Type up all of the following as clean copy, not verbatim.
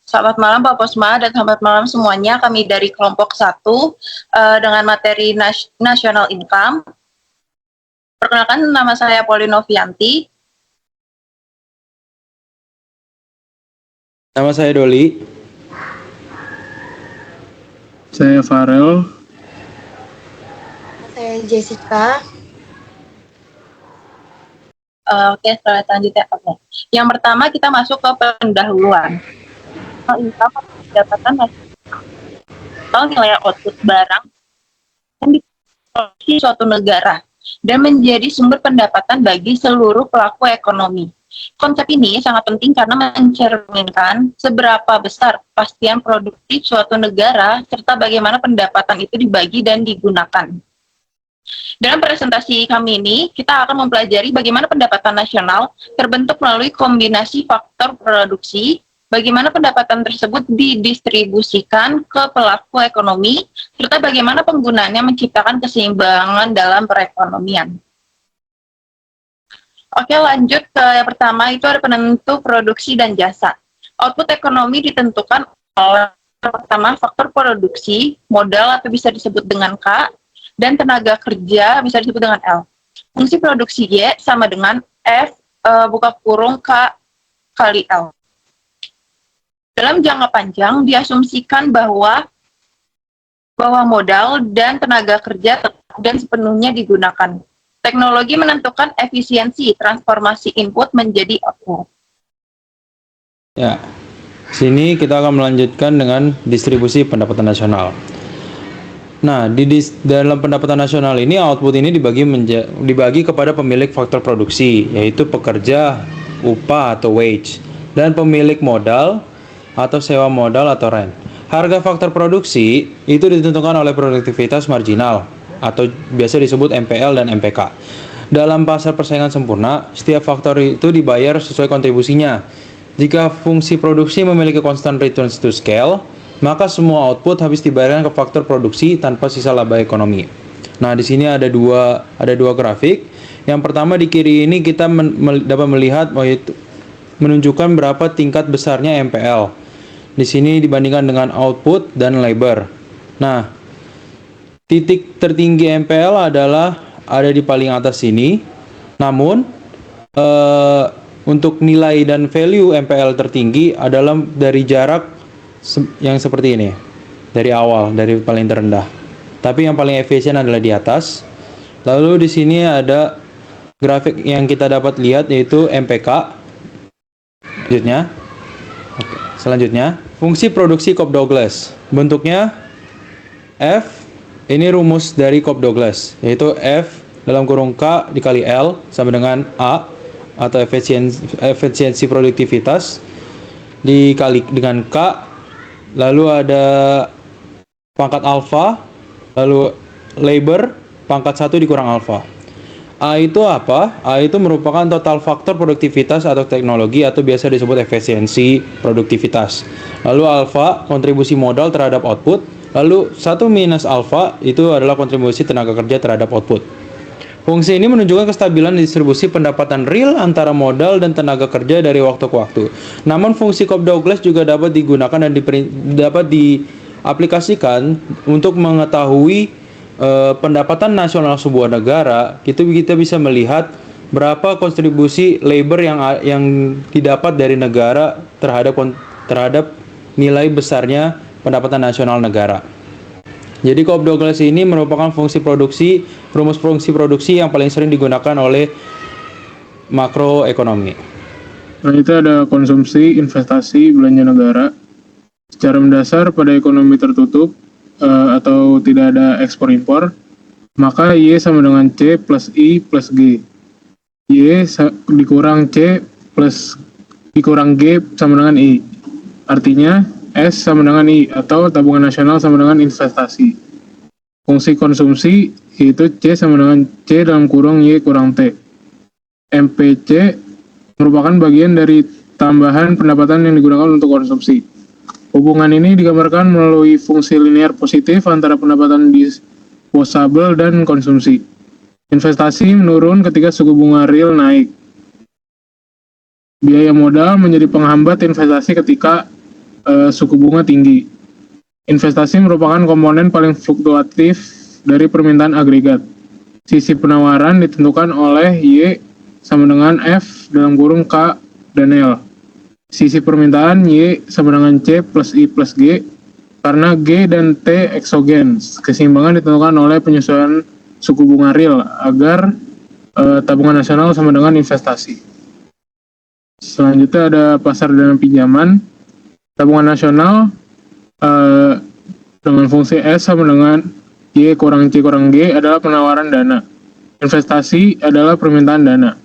Selamat malam Pak Posma dan selamat malam semuanya. Kami dari kelompok 1 dengan materi National Income. Perkenalkan, nama saya Pauline Novianti. Nama saya Doli. Saya Farel. Saya Jessica. Oke, selanjutnya. Oke. Yang pertama kita masuk ke pendahuluan. Income pendapatan nasional nilai output barang yang diproduksi suatu negara dan menjadi sumber pendapatan bagi seluruh pelaku ekonomi. Konsep ini sangat penting karena mencerminkan seberapa besar kepastian produktif suatu negara serta bagaimana pendapatan itu dibagi dan digunakan. Dalam presentasi kami ini, kita akan mempelajari bagaimana pendapatan nasional terbentuk melalui kombinasi faktor produksi, bagaimana pendapatan tersebut didistribusikan ke pelaku ekonomi, serta bagaimana penggunaannya menciptakan keseimbangan dalam perekonomian. Oke, lanjut ke yang pertama, itu ada penentu produksi dan jasa. Output ekonomi ditentukan oleh pertama faktor produksi, modal atau bisa disebut dengan K, dan tenaga kerja bisa disebut dengan L. Fungsi produksi Y sama dengan F buka kurung K kali L. Dalam jangka panjang diasumsikan bahwa modal dan tenaga kerja tetap dan sepenuhnya digunakan. Teknologi menentukan efisiensi transformasi input menjadi output. Ya, sini kita akan melanjutkan dengan distribusi pendapatan nasional. Nah, dalam pendapatan nasional ini output ini dibagi kepada pemilik faktor produksi, yaitu pekerja, upah atau wage, dan pemilik modal atau sewa modal atau rent. Harga faktor produksi itu ditentukan oleh produktivitas marginal atau biasa disebut MPL dan MPK. Dalam pasar persaingan sempurna, setiap faktor itu dibayar sesuai kontribusinya. Jika fungsi produksi memiliki constant returns to scale, maka semua output habis dibayarkan ke faktor produksi tanpa sisa laba ekonomi. Nah, di sini ada dua grafik. Yang pertama di kiri ini kita dapat melihat menunjukkan berapa tingkat besarnya MPL. Di sini dibandingkan dengan output dan labor. Nah, titik tertinggi MPL adalah ada di paling atas sini. Namun, untuk nilai dan value MPL tertinggi adalah dari jarak yang seperti ini. Dari awal, dari paling terendah. Tapi yang paling efisien adalah di atas. Lalu di sini ada grafik yang kita dapat lihat yaitu MPK. Selanjutnya, fungsi produksi Cobb-Douglas. Bentuknya F. Ini rumus dari Cobb-Douglas, yaitu F dalam kurung K dikali L sama dengan A atau efisiensi produktivitas dikali dengan K, lalu ada pangkat alfa, lalu labor pangkat 1 dikurang alfa. A itu apa? A itu merupakan total faktor produktivitas atau teknologi atau biasa disebut efisiensi produktivitas. Lalu alfa kontribusi modal terhadap output. Lalu 1 minus alfa itu adalah kontribusi tenaga kerja terhadap output. Fungsi ini menunjukkan kestabilan distribusi pendapatan real antara modal dan tenaga kerja dari waktu ke waktu. Namun fungsi Cobb-Douglas juga dapat digunakan dan dapat diaplikasikan untuk mengetahui pendapatan nasional sebuah negara. Itu kita bisa melihat berapa kontribusi labor yang didapat dari negara terhadap nilai besarnya pendapatan nasional negara. Jadi Cobb-Douglas ini merupakan rumus fungsi produksi yang paling sering digunakan oleh makroekonomi. Nah, itu ada konsumsi, investasi, belanja negara. Secara mendasar pada ekonomi tertutup atau tidak ada ekspor impor, maka Y sama dengan C plus I plus G. Y dikurang C plus dikurang G sama dengan I. Artinya S sama dengan I atau tabungan nasional sama dengan investasi. Fungsi konsumsi yaitu C sama dengan C dalam kurung Y kurang T. MPC merupakan bagian dari tambahan pendapatan yang digunakan untuk konsumsi. Hubungan ini digambarkan melalui fungsi linear positif antara pendapatan disposable dan konsumsi. Investasi menurun ketika suku bunga real naik. Biaya modal menjadi penghambat investasi ketika suku bunga tinggi. Investasi merupakan komponen paling fluktuatif dari permintaan agregat. Sisi penawaran ditentukan oleh Y sama dengan F dalam kurung K dan L. Sisi permintaan Y sama dengan C plus I plus G, karena G dan T eksogen. Keseimbangan ditentukan oleh penyesuaian suku bunga real agar tabungan nasional sama dengan investasi. Selanjutnya ada pasar dana pinjaman. Tabungan nasional dengan fungsi S sama dengan Y kurang C kurang G adalah penawaran dana. Investasi adalah permintaan dana.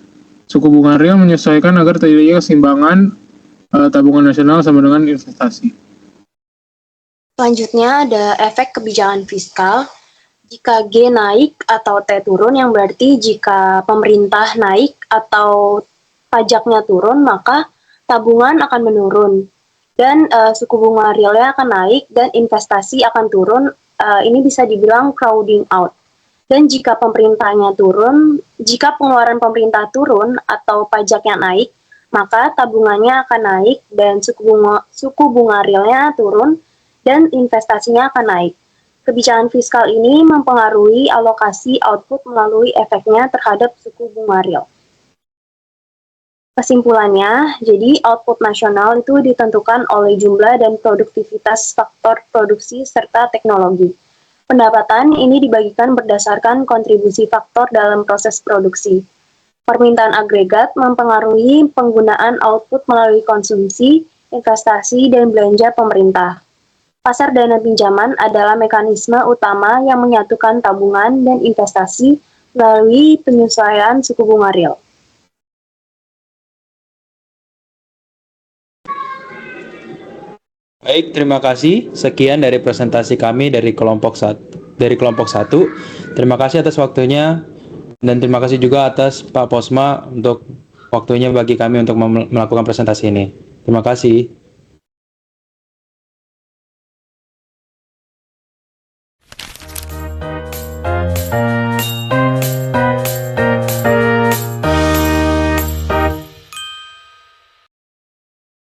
Suku bunga real menyesuaikan agar terjadinya keseimbangan tabungan nasional sama dengan investasi. Selanjutnya ada efek kebijakan fiskal. Jika G naik atau T turun, yang berarti jika pemerintah naik atau pajaknya turun, maka tabungan akan menurun. Dan suku bunga realnya akan naik dan investasi akan turun. Ini bisa dibilang crowding out. Dan jika pemerintahnya turun, jika pengeluaran pemerintah turun atau pajaknya naik, maka tabungannya akan naik dan suku bunga realnya turun dan investasinya akan naik. Kebijakan fiskal ini mempengaruhi alokasi output melalui efeknya terhadap suku bunga real. Kesimpulannya, jadi output nasional itu ditentukan oleh jumlah dan produktivitas faktor produksi serta teknologi. Pendapatan ini dibagikan berdasarkan kontribusi faktor dalam proses produksi. Permintaan agregat mempengaruhi penggunaan output melalui konsumsi, investasi, dan belanja pemerintah. Pasar dana pinjaman adalah mekanisme utama yang menyatukan tabungan dan investasi melalui penyesuaian suku bunga real. Baik, terima kasih. Sekian dari presentasi kami dari kelompok 1. Terima kasih atas waktunya dan terima kasih juga atas Pak Posma untuk waktunya bagi kami untuk melakukan presentasi ini. Terima kasih.